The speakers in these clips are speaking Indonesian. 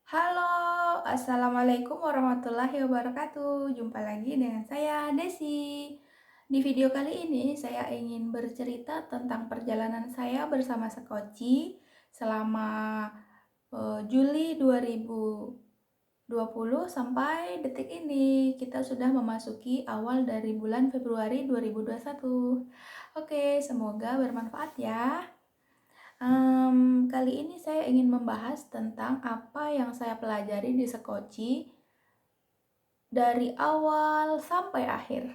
Halo, assalamualaikum warahmatullahi wabarakatuh. Jumpa lagi dengan saya, Desi. Di video kali ini, saya ingin bercerita tentang perjalanan saya bersama Sekoci selama Juli 2020 sampai detik ini. Kita sudah memasuki awal dari bulan Februari 2021. Oke, semoga bermanfaat ya. Kali ini saya ingin membahas tentang apa yang saya pelajari di Sekoci dari awal sampai akhir.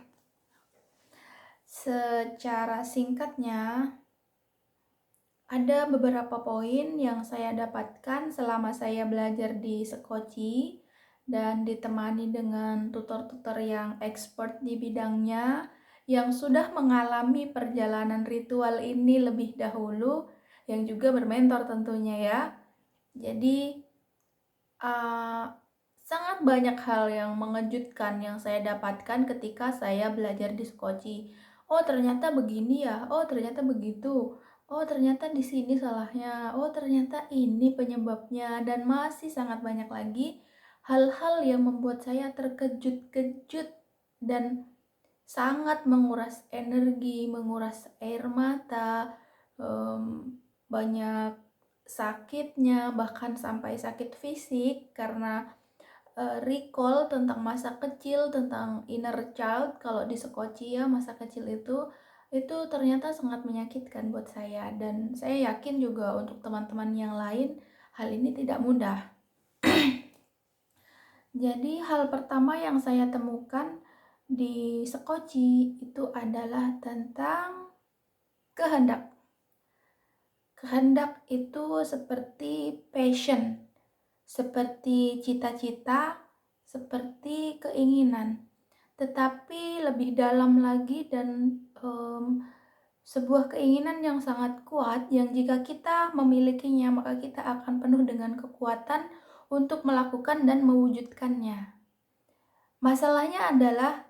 Secara singkatnya, ada beberapa poin yang saya dapatkan selama saya belajar di Sekoci dan ditemani dengan tutor-tutor yang expert di bidangnya yang sudah mengalami perjalanan ritual ini lebih dahulu, yang juga bermentor tentunya ya. Jadi sangat banyak hal yang mengejutkan yang saya dapatkan ketika saya belajar di Sekoci. Oh, ternyata begini ya. Oh, ternyata begitu. Oh, ternyata di sini salahnya. Oh, ternyata ini penyebabnya, dan masih sangat banyak lagi hal-hal yang membuat saya terkejut-kejut dan sangat menguras energi, menguras air mata, banyak sakitnya, bahkan sampai sakit fisik karena recall tentang masa kecil, tentang inner child. Kalau di Sekoci ya, masa kecil itu ternyata sangat menyakitkan buat saya, dan saya yakin juga untuk teman-teman yang lain hal ini tidak mudah. Jadi hal pertama yang saya temukan di Sekoci itu adalah tentang kehendak. Kehendak itu seperti passion, seperti cita-cita, seperti keinginan, tetapi lebih dalam lagi, dan sebuah keinginan yang sangat kuat yang jika kita memilikinya maka kita akan penuh dengan kekuatan untuk melakukan dan mewujudkannya. Masalahnya adalah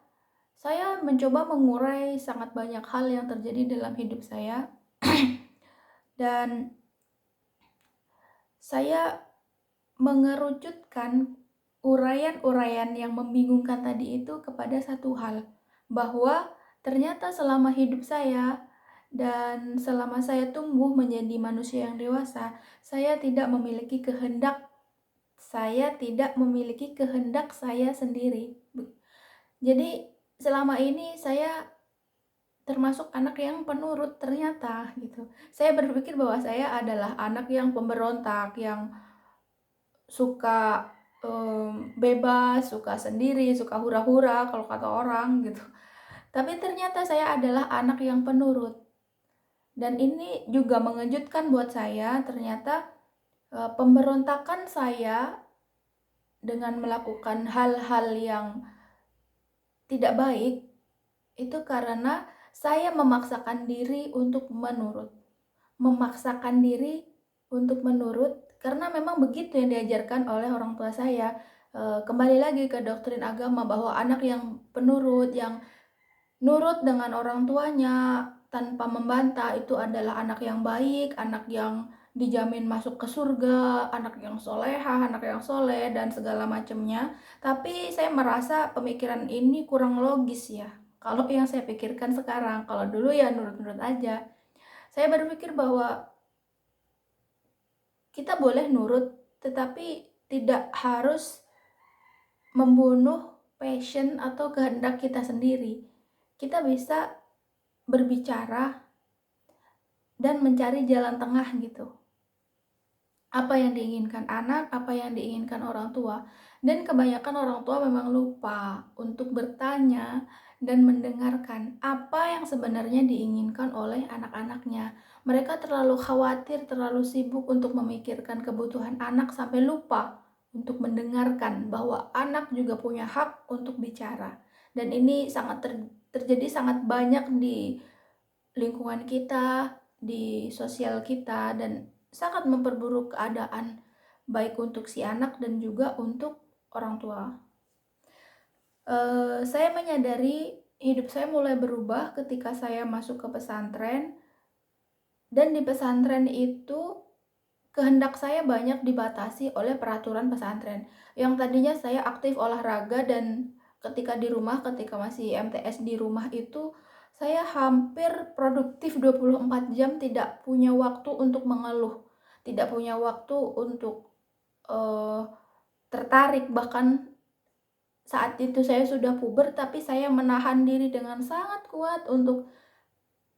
saya mencoba mengurai sangat banyak hal yang terjadi dalam hidup saya dan saya mengerucutkan uraian-uraian yang membingungkan tadi itu kepada satu hal, bahwa ternyata selama hidup saya dan selama saya tumbuh menjadi manusia yang dewasa, saya tidak memiliki kehendak, saya sendiri. Jadi selama ini saya termasuk anak yang penurut ternyata gitu. Saya berpikir bahwa saya adalah anak yang pemberontak, yang suka bebas, suka sendiri, suka hura-hura kalau kata orang gitu. Tapi ternyata saya adalah anak yang penurut. Dan ini juga mengejutkan buat saya, ternyata pemberontakan saya dengan melakukan hal-hal yang tidak baik itu karena saya memaksakan diri untuk menurut. Memaksakan diri untuk menurut karena memang begitu yang diajarkan oleh orang tua saya. Kembali lagi ke doktrin agama bahwa anak yang penurut, yang nurut dengan orang tuanya tanpa membantah, itu adalah anak yang baik, anak yang dijamin masuk ke surga, anak yang solehah, anak yang soleh, dan segala macamnya. Tapi saya merasa pemikiran ini kurang logis ya. Kalau yang saya pikirkan sekarang, kalau dulu ya nurut-nurut aja. Saya berpikir bahwa kita boleh nurut, tetapi tidak harus membunuh passion atau kehendak kita sendiri. Kita bisa berbicara dan mencari jalan tengah gitu. Apa yang diinginkan anak, apa yang diinginkan orang tua. Dan kebanyakan orang tua memang lupa untuk bertanya dan mendengarkan apa yang sebenarnya diinginkan oleh anak-anaknya. Mereka terlalu khawatir, terlalu sibuk untuk memikirkan kebutuhan anak sampai lupa untuk mendengarkan bahwa anak juga punya hak untuk bicara. Dan ini terjadi sangat banyak di lingkungan kita, di sosial kita, dan sangat memperburuk keadaan baik untuk si anak dan juga untuk orang tua. Saya menyadari hidup saya mulai berubah ketika saya masuk ke pesantren, dan di pesantren itu kehendak saya banyak dibatasi oleh peraturan pesantren. Yang tadinya saya aktif olahraga dan ketika di rumah, ketika masih MTS di rumah itu, saya hampir produktif 24 jam, tidak punya waktu untuk mengeluh, tidak punya waktu untuk tertarik. Bahkan saat itu saya sudah puber, tapi saya menahan diri dengan sangat kuat untuk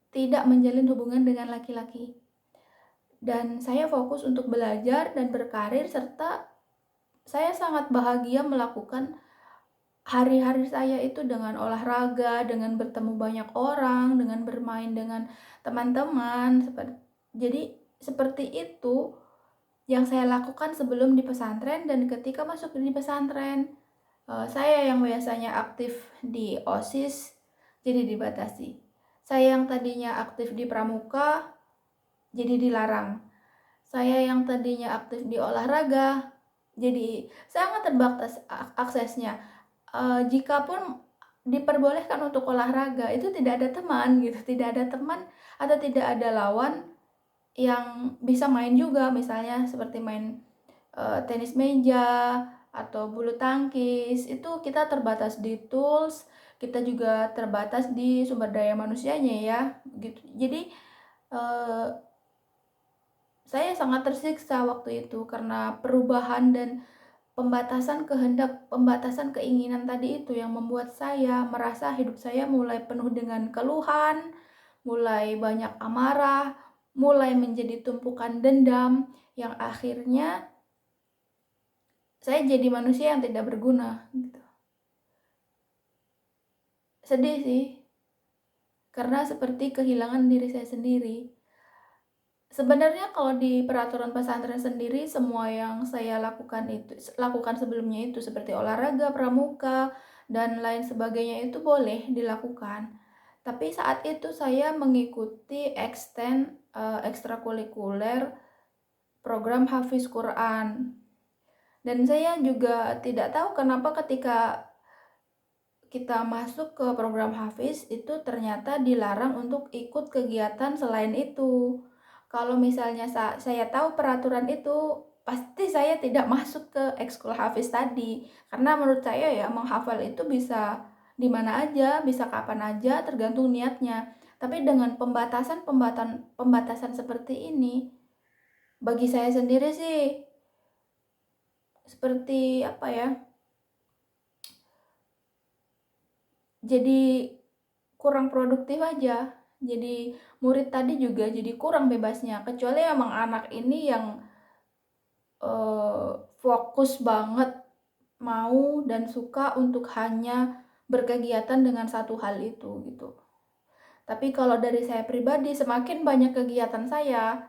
tidak menjalin hubungan dengan laki-laki. Dan saya fokus untuk belajar dan berkarir, serta saya sangat bahagia melakukan hari-hari saya itu dengan olahraga, dengan bertemu banyak orang, dengan bermain dengan teman-teman. Jadi seperti itu yang saya lakukan sebelum di pesantren. Dan ketika masuk di pesantren, saya yang biasanya aktif di OSIS jadi dibatasi. Saya yang tadinya aktif di pramuka jadi dilarang. Saya yang tadinya aktif di olahraga jadi sangat terbatas aksesnya. Jikapun diperbolehkan untuk olahraga, itu tidak ada teman gitu, tidak ada teman atau tidak ada lawan yang bisa main juga, misalnya seperti main tenis meja atau bulu tangkis. Itu kita terbatas di tools, kita juga terbatas di sumber daya manusianya ya gitu. Jadi saya sangat tersiksa waktu itu karena perubahan dan pembatasan kehendak, pembatasan keinginan tadi itu yang membuat saya merasa hidup saya mulai penuh dengan keluhan, mulai banyak amarah, mulai menjadi tumpukan dendam yang akhirnya saya jadi manusia yang tidak berguna gitu. Sedih sih, karena seperti kehilangan diri saya sendiri. Sebenarnya kalau di peraturan pesantren sendiri, semua yang saya lakukan sebelumnya itu seperti olahraga, pramuka, dan lain sebagainya itu boleh dilakukan. Tapi saat itu saya mengikuti ekstrakurikuler program Hafiz Quran. Dan saya juga tidak tahu kenapa ketika kita masuk ke program Hafiz itu ternyata dilarang untuk ikut kegiatan selain itu. Kalau misalnya saya tahu peraturan itu, pasti saya tidak masuk ke ekskul Hafiz tadi. Karena menurut saya ya, menghafal itu bisa di mana aja, bisa kapan aja, tergantung niatnya. Tapi dengan pembatasan seperti ini, bagi saya sendiri sih seperti apa ya? Jadi kurang produktif aja. Jadi murid tadi juga jadi kurang bebasnya, kecuali emang anak ini yang fokus banget mau dan suka untuk hanya berkegiatan dengan satu hal itu gitu. Tapi kalau dari saya pribadi, semakin banyak kegiatan saya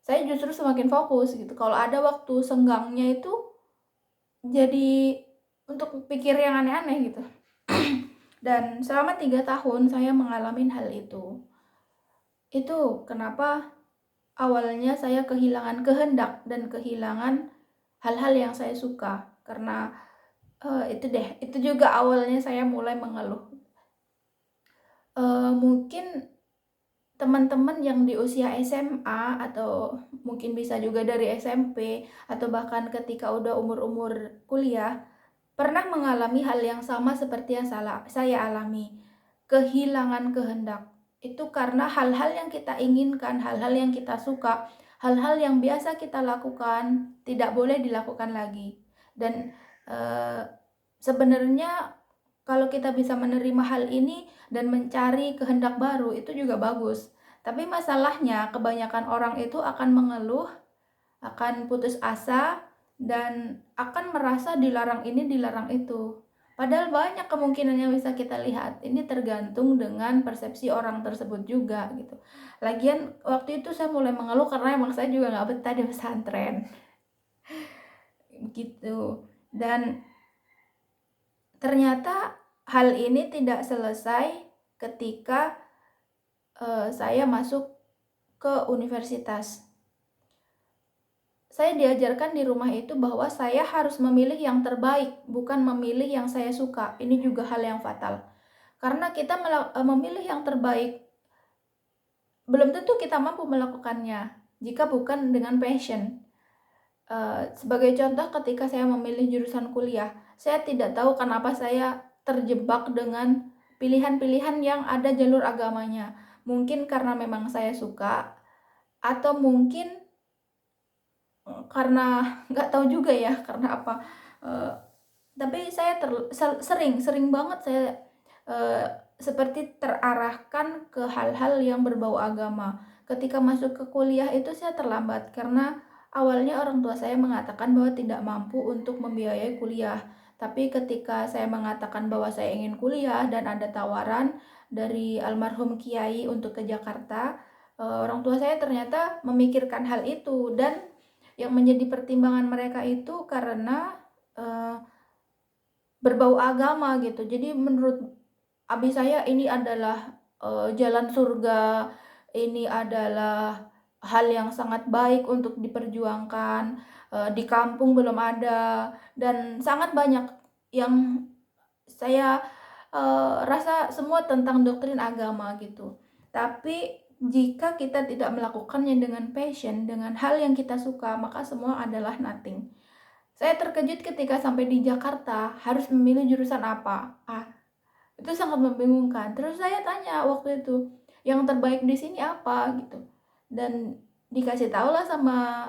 justru semakin fokus gitu. Kalau ada waktu senggangnya itu jadi untuk pikir yang aneh-aneh gitu. Dan selama 3 tahun saya mengalami hal itu. Itu kenapa awalnya saya kehilangan kehendak dan kehilangan hal-hal yang saya suka. Karena itu juga awalnya saya mulai mengeluh. Mungkin teman-teman yang di usia SMA atau mungkin bisa juga dari SMP atau bahkan ketika udah umur-umur kuliah pernah mengalami hal yang sama seperti yang saya alami. Kehilangan kehendak. Itu karena hal-hal yang kita inginkan, hal-hal yang kita suka, hal-hal yang biasa kita lakukan tidak boleh dilakukan lagi. Dan sebenarnya kalau kita bisa menerima hal ini dan mencari kehendak baru, itu juga bagus. Tapi masalahnya kebanyakan orang itu akan mengeluh, akan putus asa, dan akan merasa dilarang ini, dilarang itu. Padahal banyak kemungkinan yang bisa kita lihat. Ini tergantung dengan persepsi orang tersebut juga gitu. Lagian waktu itu saya mulai mengeluh karena emang saya juga gak betah di pesantren. Gitu. Dan ternyata hal ini tidak selesai ketika saya masuk ke universitas. Saya diajarkan di rumah itu bahwa saya harus memilih yang terbaik, bukan memilih yang saya suka. Ini juga hal yang fatal. Karena kita memilih yang terbaik, belum tentu kita mampu melakukannya. jika bukan dengan passion. Sebagai contoh, ketika saya memilih jurusan kuliah, saya tidak tahu kenapa saya terjebak dengan pilihan-pilihan yang ada jalur agamanya. Mungkin karena memang saya suka, atau mungkin karena nggak tahu juga ya karena apa. Tapi saya sering banget saya seperti terarahkan ke hal-hal yang berbau agama. Ketika masuk ke kuliah itu saya terlambat karena awalnya orang tua saya mengatakan bahwa tidak mampu untuk membiayai kuliah. Tapi ketika saya mengatakan bahwa saya ingin kuliah dan ada tawaran dari almarhum kiai untuk ke Jakarta, orang tua saya ternyata memikirkan hal itu, dan yang menjadi pertimbangan mereka itu karena berbau agama gitu. Jadi menurut abi saya ini adalah jalan surga, ini adalah hal yang sangat baik untuk diperjuangkan. Di kampung belum ada, dan sangat banyak yang saya rasa semua tentang doktrin agama gitu. Tapi jika kita tidak melakukannya dengan passion, dengan hal yang kita suka, maka semua adalah nothing. Saya terkejut ketika sampai di Jakarta harus memilih jurusan apa. Itu sangat membingungkan. Terus saya tanya waktu itu, yang terbaik di sini apa gitu. Dan dikasih tahu lah sama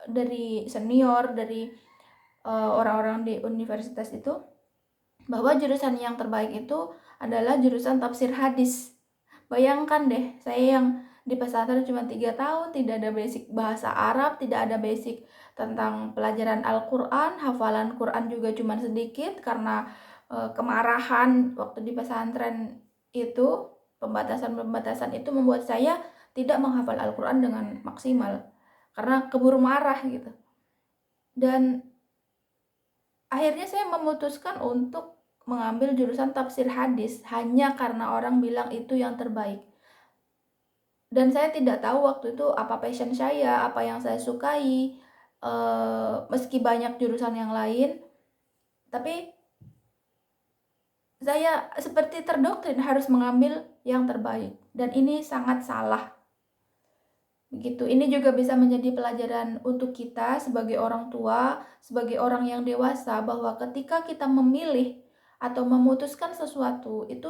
dari senior, dari orang-orang di universitas itu, bahwa jurusan yang terbaik itu adalah jurusan tafsir hadis. Bayangkan deh, saya yang di pesantren cuma 3 tahun, tidak ada basic bahasa Arab, tidak ada basic tentang pelajaran Al-Quran, hafalan Quran juga cuma sedikit karena kemarahan waktu di pesantren itu, pembatasan-pembatasan itu membuat saya tidak menghafal Al-Quran dengan maksimal karena keburu marah gitu. Dan akhirnya saya memutuskan untuk mengambil jurusan tafsir hadis hanya karena orang bilang itu yang terbaik. Dan saya tidak tahu waktu itu apa passion saya, apa yang saya sukai, meski banyak jurusan yang lain. Tapi saya seperti terdoktrin harus mengambil yang terbaik. Dan ini sangat salah. Begitu. Ini juga bisa menjadi pelajaran untuk kita sebagai orang tua, sebagai orang yang dewasa, bahwa ketika kita memilih atau memutuskan sesuatu, itu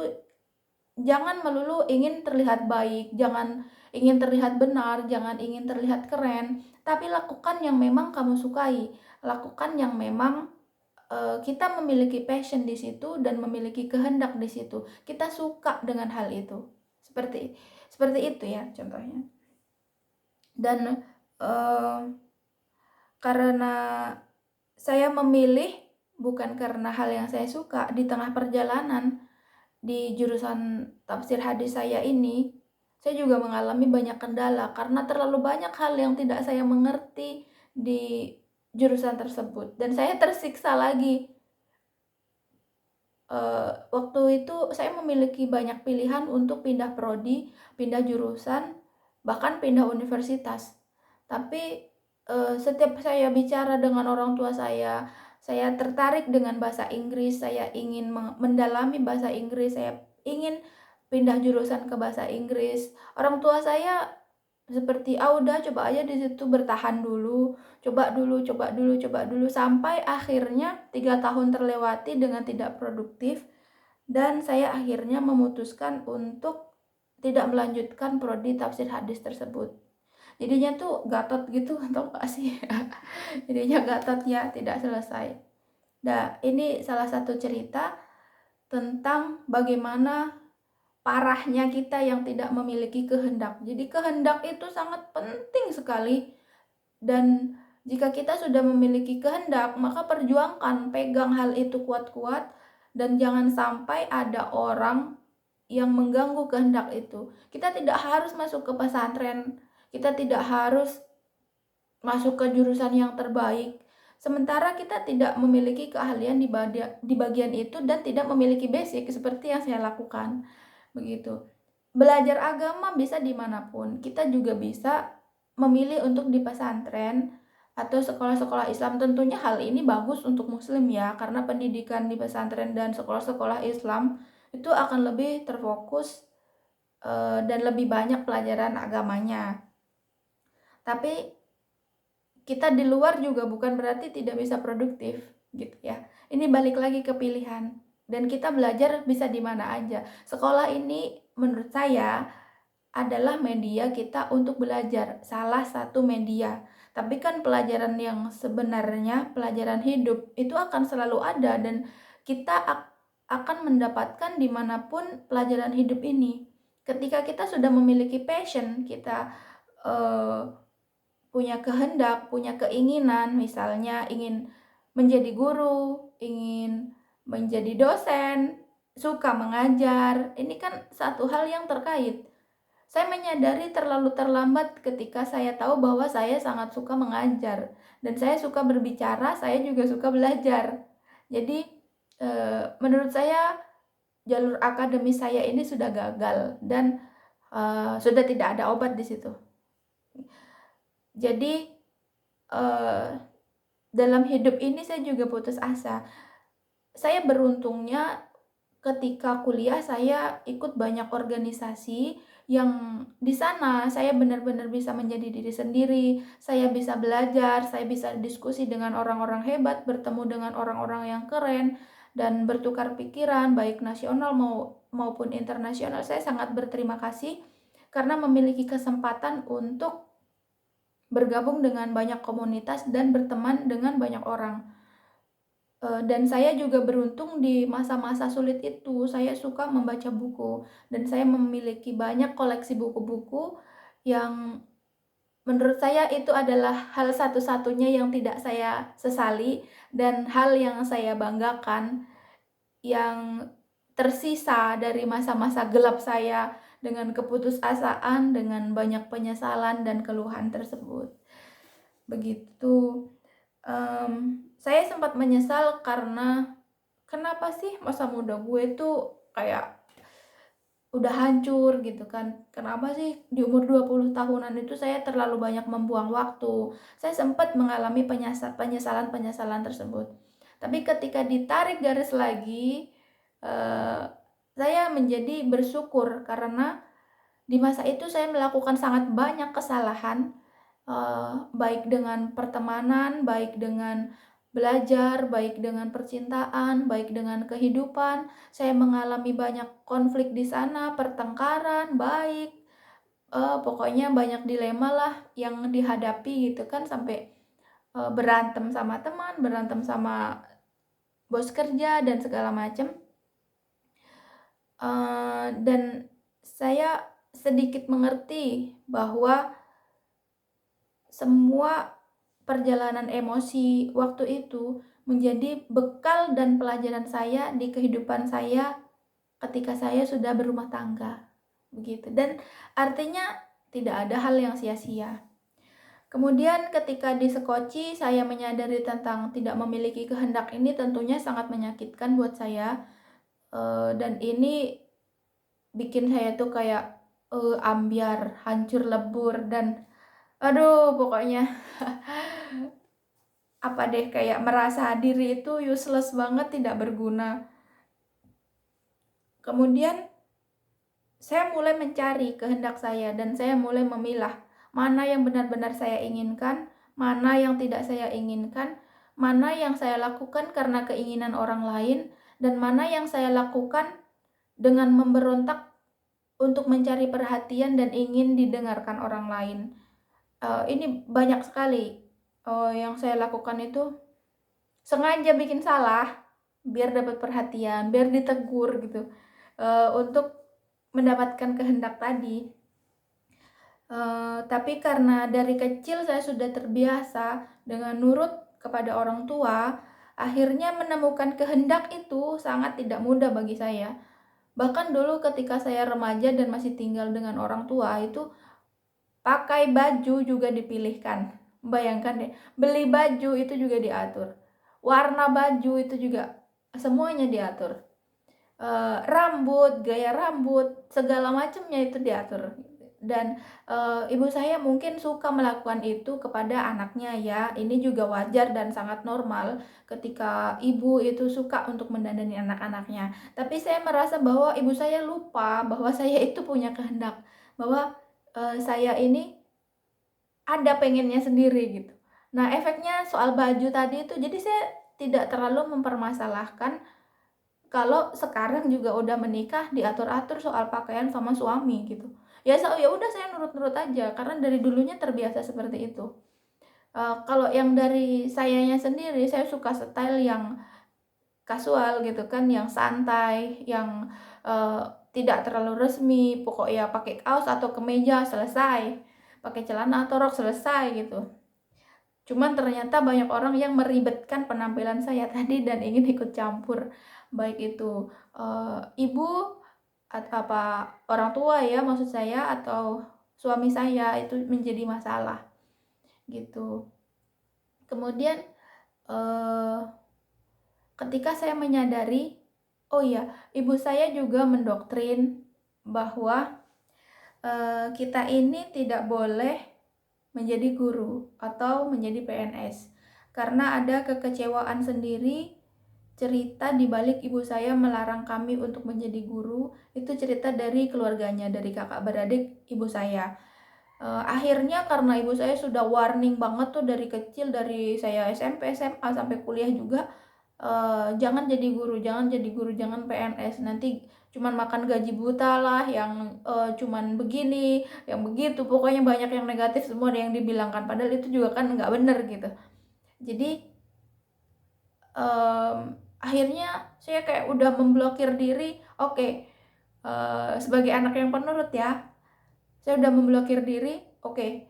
jangan melulu ingin terlihat baik, jangan ingin terlihat benar, jangan ingin terlihat keren, tapi lakukan yang memang kamu sukai, lakukan yang memang kita memiliki passion di situ dan memiliki kehendak di situ. Kita suka dengan hal itu. Seperti itu ya contohnya. Dan karena saya memilih bukan karena hal yang saya suka, di tengah perjalanan di jurusan tafsir hadis saya ini, saya juga mengalami banyak kendala karena terlalu banyak hal yang tidak saya mengerti di jurusan tersebut, dan saya tersiksa lagi. Waktu itu saya memiliki banyak pilihan untuk pindah prodi, pindah jurusan, bahkan pindah universitas. Tapi setiap saya bicara dengan orang tua saya tertarik dengan bahasa Inggris, saya ingin mendalami bahasa Inggris, saya ingin pindah jurusan ke bahasa Inggris. Orang tua saya seperti udah coba aja di situ, bertahan dulu, coba dulu sampai akhirnya 3 tahun terlewati dengan tidak produktif, dan saya akhirnya memutuskan untuk tidak melanjutkan prodi tafsir hadis tersebut. Jadinya tuh gatot gitu, tau gak sih? Jadinya gatot ya, tidak selesai. Nah, ini salah satu cerita tentang bagaimana parahnya kita yang tidak memiliki kehendak. Jadi kehendak itu sangat penting sekali. Dan jika kita sudah memiliki kehendak, maka perjuangkan, pegang hal itu kuat-kuat, dan jangan sampai ada orang yang mengganggu kehendak itu. Kita tidak harus masuk ke pesantren, kita tidak harus masuk ke jurusan yang terbaik, sementara kita tidak memiliki keahlian di bagian itu dan tidak memiliki basic seperti yang saya lakukan. Begitu. Belajar agama bisa dimanapun. Kita juga bisa memilih untuk di pesantren atau sekolah-sekolah Islam. Tentunya hal ini bagus untuk muslim ya, karena pendidikan di pesantren dan sekolah-sekolah Islam itu akan lebih terfokus dan lebih banyak pelajaran agamanya. Tapi kita di luar juga bukan berarti tidak bisa produktif gitu ya. Ini balik lagi ke pilihan, dan kita belajar bisa di mana aja. Sekolah ini menurut saya adalah media kita untuk belajar, salah satu media. Tapi kan pelajaran yang sebenarnya, pelajaran hidup itu akan selalu ada, dan kita akan mendapatkan dimanapun pelajaran hidup ini. Ketika kita sudah memiliki passion, kita punya kehendak, punya keinginan, misalnya ingin menjadi guru, ingin menjadi dosen, suka mengajar, ini kan satu hal yang terkait. Saya menyadari terlalu terlambat ketika saya tahu bahwa saya sangat suka mengajar, dan saya suka berbicara, saya juga suka belajar. Jadi menurut saya jalur akademis saya ini sudah gagal, dan sudah tidak ada obat di situ. Jadi dalam hidup ini saya juga putus asa. Saya beruntungnya ketika kuliah saya ikut banyak organisasi yang di sana saya benar-benar bisa menjadi diri sendiri, saya bisa belajar, saya bisa diskusi dengan orang-orang hebat, bertemu dengan orang-orang yang keren, dan bertukar pikiran baik nasional maupun internasional. Saya sangat berterima kasih karena memiliki kesempatan untuk bergabung dengan banyak komunitas dan berteman dengan banyak orang. Dan saya juga beruntung di masa-masa sulit itu, saya suka membaca buku, dan saya memiliki banyak koleksi buku-buku yang menurut saya itu adalah hal satu-satunya yang tidak saya sesali, dan hal yang saya banggakan, yang tersisa dari masa-masa gelap saya dengan keputusasaan, dengan banyak penyesalan dan keluhan tersebut. Begitu. Saya sempat menyesal karena kenapa sih masa muda gue tuh kayak udah hancur gitu kan. Kenapa sih di umur 20 tahunan itu saya terlalu banyak membuang waktu. Saya sempat mengalami penyesalan tersebut. Tapi ketika ditarik garis lagi, saya menjadi bersyukur karena di masa itu saya melakukan sangat banyak kesalahan, baik dengan pertemanan, baik dengan belajar, baik dengan percintaan, baik dengan kehidupan. Saya mengalami banyak konflik di sana, pertengkaran, baik, pokoknya banyak dilema lah yang dihadapi gitu kan, sampai berantem sama teman, berantem sama bos kerja dan segala macam. Dan saya sedikit mengerti bahwa semua perjalanan emosi waktu itu menjadi bekal dan pelajaran saya di kehidupan saya ketika saya sudah berumah tangga, begitu. Dan artinya tidak ada hal yang sia-sia. Kemudian ketika di Sekoci saya menyadari tentang tidak memiliki kehendak, ini tentunya sangat menyakitkan buat saya, dan ini bikin saya tuh kayak ambyar, hancur lebur, dan aduh pokoknya apa deh, kayak merasa diri itu useless banget, tidak berguna. Kemudian saya mulai mencari kehendak saya, dan saya mulai memilah mana yang benar-benar saya inginkan, mana yang tidak saya inginkan, mana yang saya lakukan karena keinginan orang lain, dan mana yang saya lakukan dengan memberontak untuk mencari perhatian dan ingin didengarkan orang lain. Ini banyak sekali yang saya lakukan itu sengaja bikin salah biar dapat perhatian, biar ditegur gitu, untuk mendapatkan kehendak tadi. Tapi karena dari kecil saya sudah terbiasa dengan nurut kepada orang tua, akhirnya menemukan kehendak itu sangat tidak mudah bagi saya. Bahkan dulu ketika saya remaja dan masih tinggal dengan orang tua, itu pakai baju juga dipilihkan. Bayangkan deh, beli baju itu juga diatur. Warna baju itu juga semuanya diatur. Rambut, gaya rambut, segala macamnya itu diatur. Dan ibu saya mungkin suka melakukan itu kepada anaknya ya. Ini juga wajar dan sangat normal ketika ibu itu suka untuk mendandani anak-anaknya. Tapi saya merasa bahwa ibu saya lupa bahwa saya itu punya kehendak, bahwa saya ini ada pengennya sendiri gitu. Nah, efeknya soal baju tadi itu, jadi saya tidak terlalu mempermasalahkan kalau sekarang juga udah menikah diatur-atur soal pakaian sama suami gitu. Ya udah saya nurut-nurut aja karena dari dulunya terbiasa seperti itu. Kalau yang dari sayanya sendiri, saya suka style yang kasual gitu kan, yang santai, yang eee, tidak terlalu resmi, pokoknya pakai kaos atau kemeja selesai, pakai celana atau rok selesai gitu. Cuman ternyata banyak orang yang meribetkan penampilan saya tadi dan ingin ikut campur, baik itu, ibu orang tua ya maksud saya, atau suami saya, itu menjadi masalah gitu. Kemudian, eee, ketika saya menyadari, oh iya, ibu saya juga mendoktrin bahwa, kita ini tidak boleh menjadi guru atau menjadi PNS, karena ada kekecewaan sendiri. Cerita di balik ibu saya melarang kami untuk menjadi guru, itu cerita dari keluarganya, dari kakak beradik ibu saya. Akhirnya karena ibu saya sudah warning banget tuh dari kecil, dari saya SMP, SMA, sampai kuliah juga, "Jangan jadi guru, jangan jadi guru, jangan PNS, nanti cuman makan gaji buta lah, yang, cuman begini, yang begitu." Pokoknya banyak yang negatif semua yang dibilangkan, padahal itu juga kan nggak bener gitu. Jadi, akhirnya saya kayak udah memblokir diri, oke, sebagai anak yang penurut ya, saya udah memblokir diri, oke,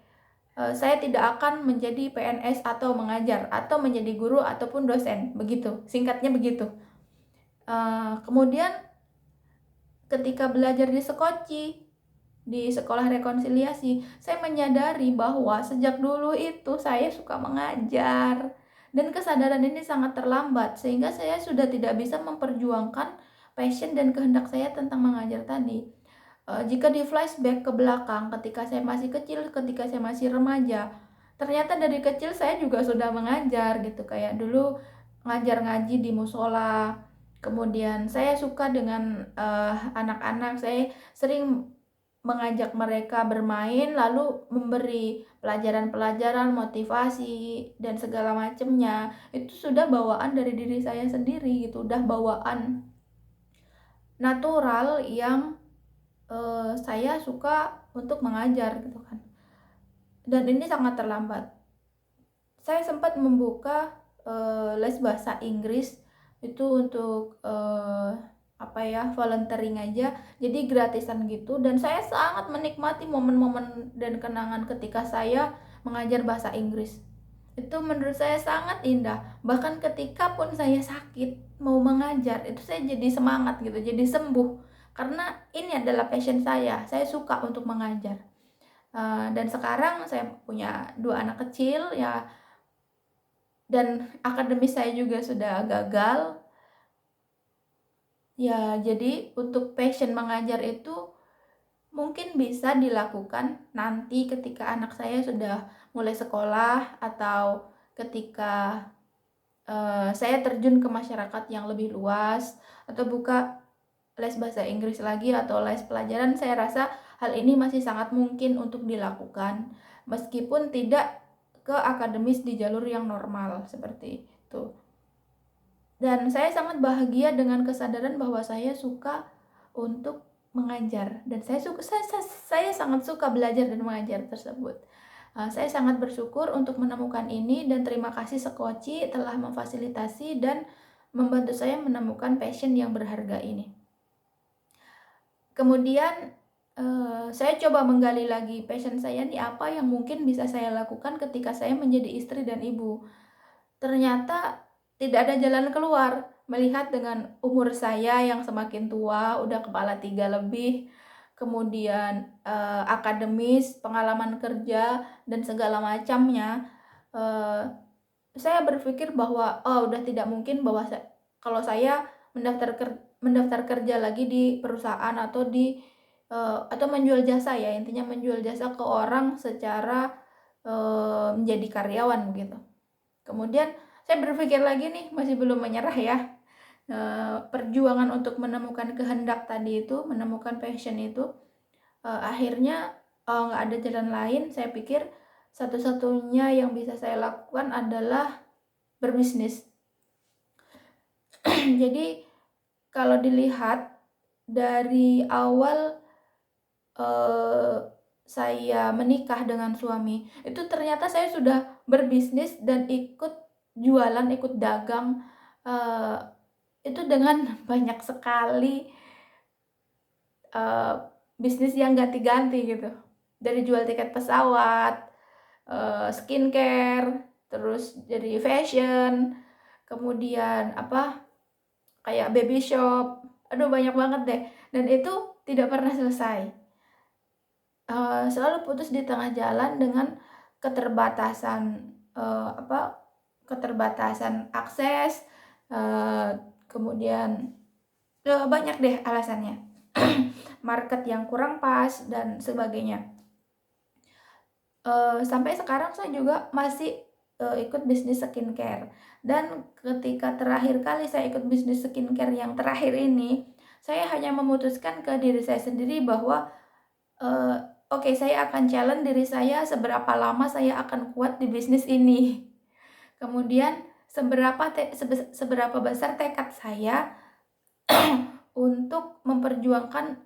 saya tidak akan menjadi PNS atau mengajar, atau menjadi guru ataupun dosen, begitu, singkatnya begitu. Kemudian ketika belajar di Sekoci, di sekolah rekonsiliasi, saya menyadari bahwa sejak dulu itu saya suka mengajar, dan kesadaran ini sangat terlambat sehingga saya sudah tidak bisa memperjuangkan passion dan kehendak saya tentang mengajar tadi. Jika di flashback ke belakang ketika saya masih kecil, ketika saya masih remaja, ternyata dari kecil saya juga sudah mengajar gitu, kayak dulu ngajar ngaji di musola. Kemudian saya suka dengan anak-anak, saya sering mengajak mereka bermain, lalu memberi pelajaran-pelajaran, motivasi, dan segala macamnya. Itu sudah bawaan dari diri saya sendiri gitu, udah bawaan natural yang saya suka untuk mengajar gitu kan. Dan ini sangat terlambat. Saya sempat membuka les bahasa Inggris itu untuk volunteering aja, jadi gratisan gitu, dan saya sangat menikmati momen-momen dan kenangan ketika saya mengajar bahasa Inggris. Itu menurut saya sangat indah. Bahkan ketika pun saya sakit mau mengajar, itu saya jadi semangat gitu, jadi sembuh. Karena ini adalah passion saya suka untuk mengajar. Dan sekarang saya punya 2 anak kecil ya, dan akademis saya juga sudah gagal. Ya, jadi untuk passion mengajar itu mungkin bisa dilakukan nanti ketika anak saya sudah mulai sekolah, atau ketika saya terjun ke masyarakat yang lebih luas, atau buka les bahasa Inggris lagi atau les pelajaran. Saya rasa hal ini masih sangat mungkin untuk dilakukan meskipun tidak ke akademis di jalur yang normal seperti itu. Dan saya sangat bahagia dengan kesadaran bahwa saya suka untuk mengajar, dan saya sangat suka belajar dan mengajar tersebut. Saya sangat bersyukur untuk menemukan ini, dan terima kasih Sekoci telah memfasilitasi dan membantu saya menemukan passion yang berharga ini. Kemudian saya coba menggali lagi passion saya nih, apa yang mungkin bisa saya lakukan ketika saya menjadi istri dan ibu. Ternyata tidak ada jalan keluar, melihat dengan umur saya yang semakin tua, udah kepala 3 lebih, kemudian akademis, pengalaman kerja, dan segala macamnya. Saya berpikir bahwa udah tidak mungkin bahwa kalau saya mendaftar kerja lagi di perusahaan, atau menjual jasa ya, intinya menjual jasa ke orang secara menjadi karyawan begitu. Kemudian saya berpikir lagi nih, masih belum menyerah ya. Perjuangan untuk menemukan kehendak tadi itu, menemukan passion itu, akhirnya nggak ada jalan lain. Saya pikir satu-satunya yang bisa saya lakukan adalah berbisnis. Jadi kalau dilihat dari awal saya menikah dengan suami, itu ternyata saya sudah berbisnis dan ikut jualan, ikut dagang, itu dengan banyak sekali bisnis yang ganti-ganti gitu. Dari jual tiket pesawat, skincare, terus jadi fashion, kemudian kayak baby shop, aduh banyak banget deh. Dan itu tidak pernah selesai. Selalu putus di tengah jalan dengan keterbatasan keterbatasan akses, kemudian banyak deh alasannya. Market yang kurang pas dan sebagainya. Sampai sekarang saya juga masih ikut bisnis skincare, dan ketika terakhir kali saya ikut bisnis skincare yang terakhir ini, saya hanya memutuskan ke diri saya sendiri bahwa oke, saya akan challenge diri saya seberapa lama saya akan kuat di bisnis ini. Kemudian seberapa besar tekad saya untuk memperjuangkan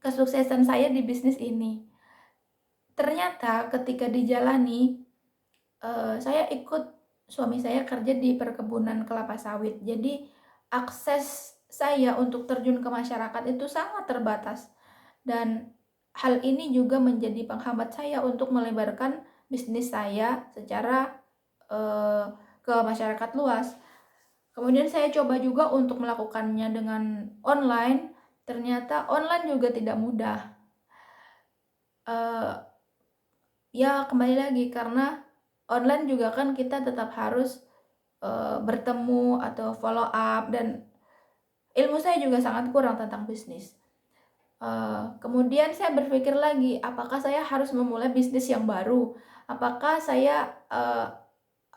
kesuksesan saya di bisnis ini. Ternyata ketika dijalani, saya ikut suami saya kerja di perkebunan kelapa sawit. Jadi akses saya untuk terjun ke masyarakat itu sangat terbatas. Dan hal ini juga menjadi penghambat saya untuk melebarkan bisnis saya secara ke masyarakat luas. Kemudian saya coba juga untuk melakukannya dengan online. Ternyata online juga tidak mudah. Ya kembali lagi, karena online juga kan kita tetap harus bertemu atau follow up, dan ilmu saya juga sangat kurang tentang bisnis. Kemudian saya berpikir lagi, apakah saya harus memulai bisnis yang baru? Apakah saya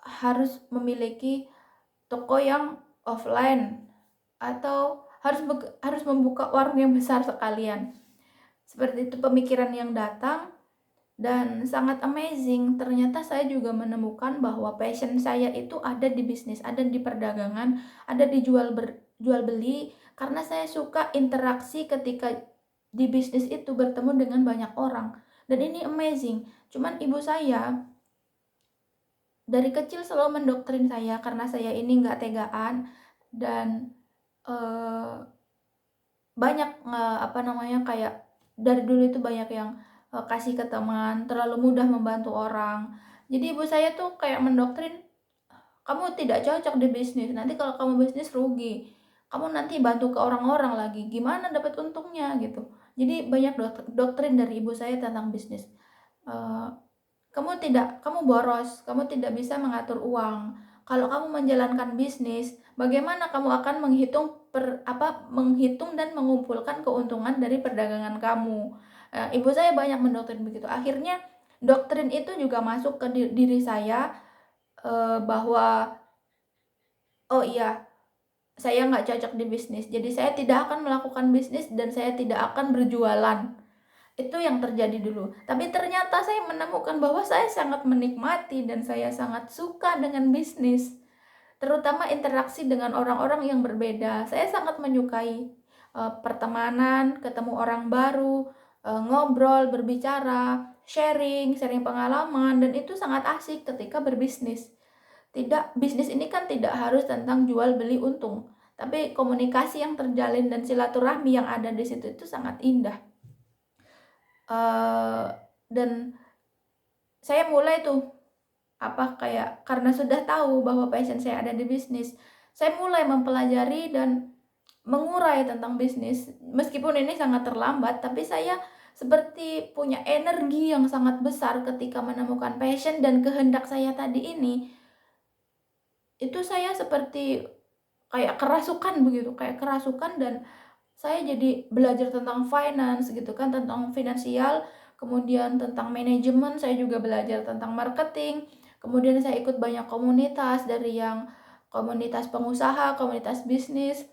harus memiliki toko yang offline, atau harus membuka warung yang besar sekalian? Seperti itu pemikiran yang datang, dan sangat amazing. Ternyata saya juga menemukan bahwa passion saya itu ada di bisnis, ada di perdagangan, ada di jual beli, karena saya suka interaksi ketika di bisnis itu bertemu dengan banyak orang. Dan ini amazing. Cuman ibu saya dari kecil selalu mendoktrin saya, karena saya ini nggak tegaan, dan banyak kayak dari dulu itu banyak yang kasih ke teman, terlalu mudah membantu orang. Jadi ibu saya tuh kayak mendoktrin, kamu tidak cocok di bisnis, nanti kalau kamu bisnis rugi, kamu nanti bantu ke orang-orang lagi, gimana dapat untungnya gitu. Jadi banyak doktrin dari ibu saya tentang bisnis. Kamu boros, kamu tidak bisa mengatur uang. Kalau kamu menjalankan bisnis, bagaimana kamu akan menghitung dan mengumpulkan keuntungan dari perdagangan kamu? Ibu saya banyak mendoktrin begitu. Akhirnya doktrin itu juga masuk ke diri saya, bahwa oh iya, saya nggak cocok di bisnis, jadi saya tidak akan melakukan bisnis dan saya tidak akan berjualan. Itu yang terjadi dulu. Tapi ternyata saya menemukan bahwa saya sangat menikmati dan saya sangat suka dengan bisnis, terutama interaksi dengan orang-orang yang berbeda. Saya sangat menyukai pertemanan, ketemu orang baru, ngobrol, berbicara, sharing pengalaman, dan itu sangat asik ketika berbisnis. Bisnis ini kan tidak harus tentang jual beli untung, tapi komunikasi yang terjalin dan silaturahmi yang ada di situ itu sangat indah. Dan saya mulai tuh karena sudah tahu bahwa passion saya ada di bisnis, saya mulai mempelajari dan mengurai tentang bisnis. Meskipun ini sangat terlambat, tapi saya seperti punya energi yang sangat besar ketika menemukan passion dan kehendak saya tadi ini. Itu saya seperti kayak kerasukan begitu, dan saya jadi belajar tentang finance gitu kan, tentang finansial, kemudian tentang manajemen, saya juga belajar tentang marketing, kemudian saya ikut banyak komunitas, dari yang komunitas pengusaha, komunitas bisnis,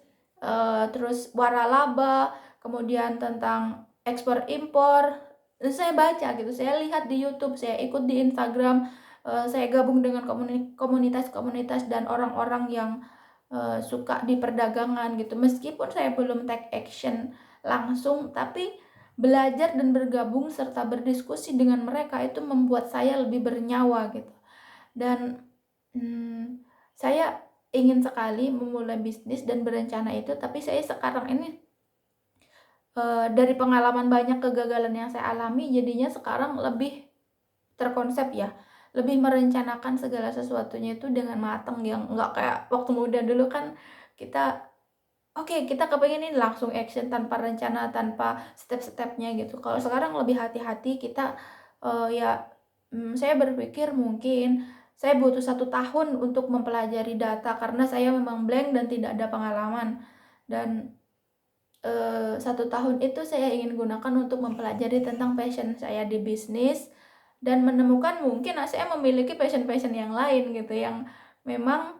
terus waralaba, kemudian tentang ekspor impor, saya baca gitu, saya lihat di YouTube, saya ikut di Instagram, saya gabung dengan komunitas-komunitas dan orang-orang yang suka di perdagangan gitu. Meskipun saya belum take action langsung, tapi belajar dan bergabung serta berdiskusi dengan mereka itu membuat saya lebih bernyawa gitu. Dan saya ingin sekali memulai bisnis dan berencana itu, tapi saya sekarang ini dari pengalaman banyak kegagalan yang saya alami, jadinya sekarang lebih terkonsep ya, lebih merencanakan segala sesuatunya itu dengan matang, yang nggak kayak waktu muda dulu kan kita oke, kita kepengen ini langsung action tanpa rencana, tanpa step-stepnya gitu. Kalau sekarang lebih hati-hati kita, ya, saya berpikir mungkin saya butuh 1 tahun untuk mempelajari data karena saya memang blank dan tidak ada pengalaman. Dan 1 tahun itu saya ingin gunakan untuk mempelajari tentang passion saya di bisnis dan menemukan mungkin saya memiliki passion-passion yang lain gitu, yang memang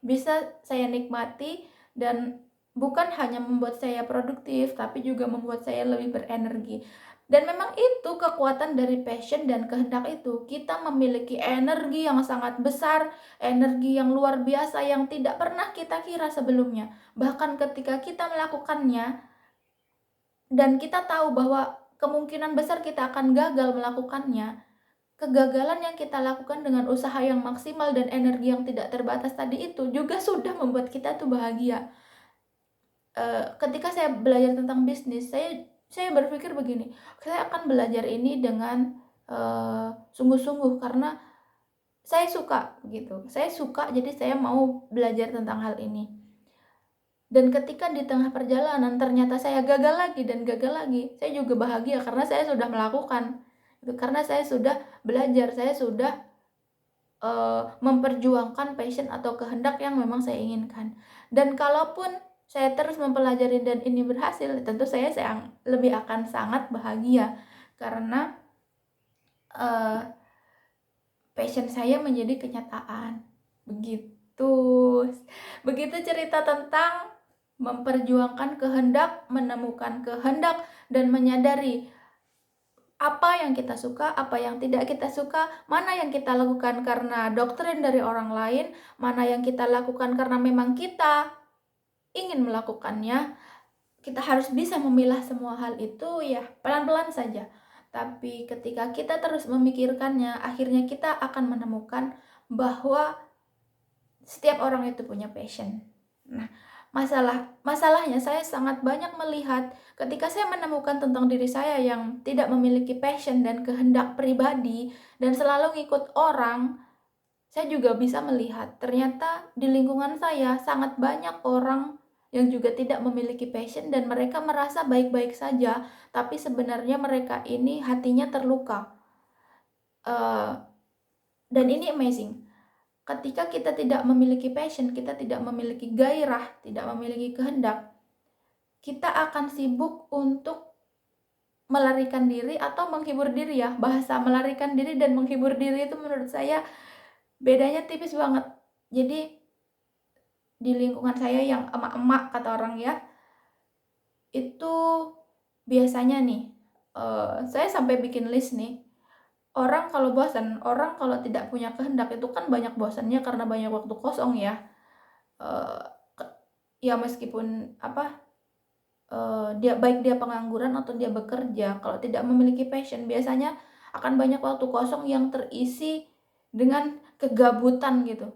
bisa saya nikmati dan bukan hanya membuat saya produktif, tapi juga membuat saya lebih berenergi. Dan memang itu kekuatan dari passion dan kehendak itu. Kita memiliki energi yang sangat besar, energi yang luar biasa yang tidak pernah kita kira sebelumnya. Bahkan ketika kita melakukannya dan kita tahu bahwa kemungkinan besar kita akan gagal melakukannya, kegagalan yang kita lakukan dengan usaha yang maksimal dan energi yang tidak terbatas tadi itu juga sudah membuat kita tuh bahagia. Ketika saya belajar tentang bisnis, saya berpikir begini, saya akan belajar ini dengan sungguh-sungguh karena saya suka gitu. Saya suka, jadi saya mau belajar tentang hal ini. Dan ketika di tengah perjalanan ternyata saya gagal lagi dan gagal lagi, saya juga bahagia karena saya sudah melakukan. Itu karena saya sudah belajar, saya sudah memperjuangkan passion atau kehendak yang memang saya inginkan. Dan kalaupun saya terus mempelajari dan ini berhasil, tentu saya lebih akan sangat bahagia karena passion saya menjadi kenyataan. Begitu cerita tentang memperjuangkan kehendak, menemukan kehendak, dan menyadari apa yang kita suka, apa yang tidak kita suka, mana yang kita lakukan karena doktrin dari orang lain, mana yang kita lakukan karena memang kita ingin melakukannya. Kita harus bisa memilah semua hal itu ya pelan-pelan saja. Tapi ketika kita terus memikirkannya, akhirnya kita akan menemukan bahwa setiap orang itu punya passion. Nah, masalahnya saya sangat banyak melihat ketika saya menemukan tentang diri saya yang tidak memiliki passion dan kehendak pribadi dan selalu ngikut orang, saya juga bisa melihat ternyata di lingkungan saya sangat banyak orang yang juga tidak memiliki passion dan mereka merasa baik-baik saja, tapi sebenarnya mereka ini hatinya terluka. Dan ini amazing. Ketika kita tidak memiliki passion, kita tidak memiliki gairah, tidak memiliki kehendak, kita akan sibuk untuk melarikan diri atau menghibur diri ya. Bahasa melarikan diri dan menghibur diri itu menurut saya bedanya tipis banget. Jadi di lingkungan saya yang emak-emak kata orang ya, itu biasanya nih, saya sampai bikin list nih, orang kalau bosan, orang kalau tidak punya kehendak itu kan banyak bosannya karena banyak waktu kosong ya. Ya meskipun dia pengangguran atau dia bekerja, kalau tidak memiliki passion biasanya akan banyak waktu kosong yang terisi dengan kegabutan gitu.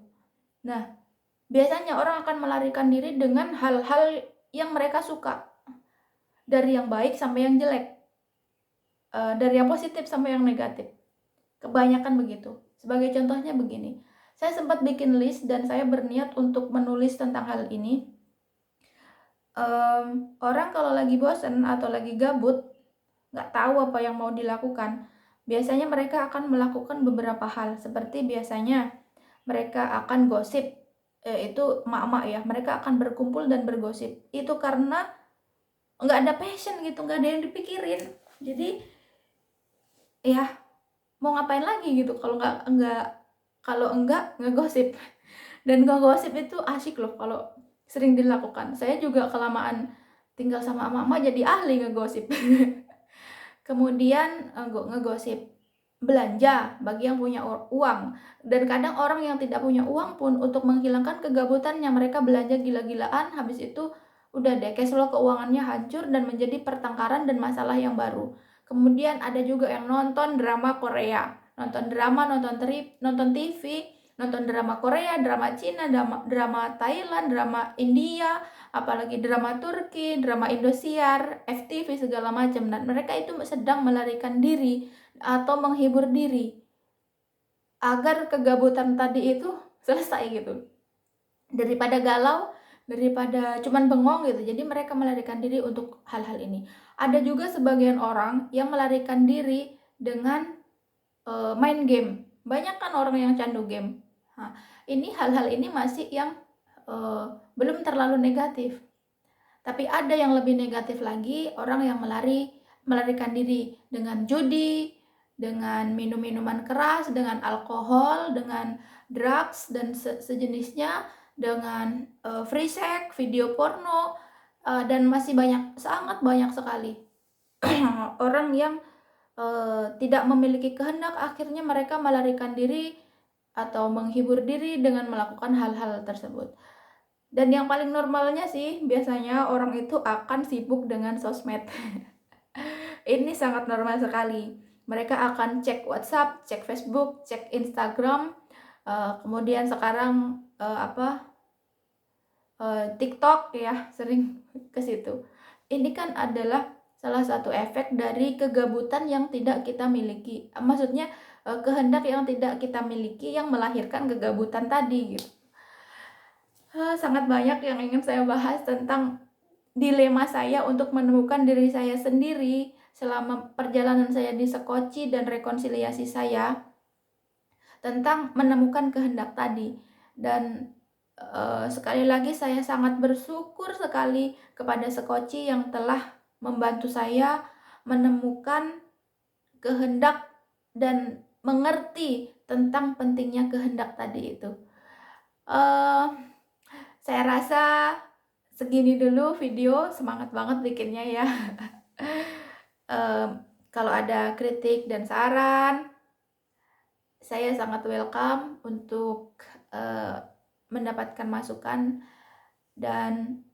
Nah, biasanya orang akan melarikan diri dengan hal-hal yang mereka suka, dari yang baik sampai yang jelek, dari yang positif sampai yang negatif. Kebanyakan begitu. Sebagai contohnya begini, saya sempat bikin list dan saya berniat untuk menulis tentang hal ini. Orang kalau lagi bosan atau lagi gabut, nggak tahu apa yang mau dilakukan, biasanya mereka akan melakukan beberapa hal. Seperti biasanya mereka akan gosip, itu emak-emak ya, mereka akan berkumpul dan bergosip. Itu karena nggak ada passion gitu, nggak ada yang dipikirin. Jadi ya mau ngapain lagi gitu kalau enggak ngegosip. Dan ngegosip itu asik loh kalau sering dilakukan. Saya juga kelamaan tinggal sama emak-emak jadi ahli ngegosip. kemudian ngegosip belanja bagi yang punya uang, dan kadang orang yang tidak punya uang pun untuk menghilangkan kegabutannya mereka belanja gila-gilaan, habis itu udah deh cash flow keuangannya hancur dan menjadi pertengkaran dan masalah yang baru. Kemudian ada juga yang nonton drama Korea, nonton drama, nonton TV, nonton drama Korea, drama Cina, drama Thailand, drama India, apalagi drama Turki, drama Indosiar, FTV segala macam, dan mereka itu sedang melarikan diri atau menghibur diri agar kegabutan tadi itu selesai gitu, daripada galau, daripada cuman bengong gitu. Jadi mereka melarikan diri untuk hal-hal ini. Ada juga sebagian orang yang melarikan diri dengan main game. Banyak kan orang yang candu game. Nah, ini hal-hal ini masih yang belum terlalu negatif. Tapi ada yang lebih negatif lagi, orang yang melarikan diri dengan judi, dengan minum-minuman keras, dengan alkohol, dengan drugs dan sejenisnya, dengan free sex, video porno, dan masih banyak, sangat banyak sekali orang yang tidak memiliki kehendak, akhirnya mereka melarikan diri atau menghibur diri dengan melakukan hal-hal tersebut. Dan yang paling normalnya sih biasanya orang itu akan sibuk dengan sosmed. Ini sangat normal sekali. Mereka akan cek WhatsApp, cek Facebook, cek Instagram, kemudian sekarang TikTok ya, sering ke situ. Ini kan adalah salah satu efek dari kegabutan yang tidak kita miliki. Maksudnya kehendak yang tidak kita miliki yang melahirkan kegabutan tadi gitu. Sangat banyak yang ingin saya bahas tentang dilema saya untuk menemukan diri saya sendiri selama perjalanan saya di Sekoci dan rekonsiliasi saya tentang menemukan kehendak tadi. Dan sekali lagi saya sangat bersyukur sekali kepada Sekoci yang telah membantu saya menemukan kehendak dan mengerti tentang pentingnya kehendak tadi itu. Saya rasa segini dulu video, semangat banget bikinnya ya. Kalau ada kritik dan saran, saya sangat welcome untuk mendapatkan masukan. Dan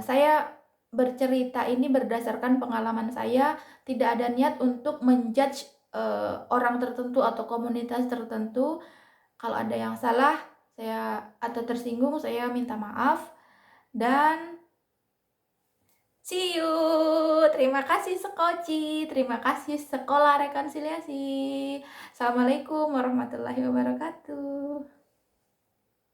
saya bercerita ini berdasarkan pengalaman saya, tidak ada niat untuk menjudge orang tertentu atau komunitas tertentu. Kalau ada yang salah atau tersinggung, saya minta maaf. Dan see you. Terima kasih Sekoci, terima kasih Sekolah Rekonsiliasi. Assalamualaikum warahmatullahi wabarakatuh.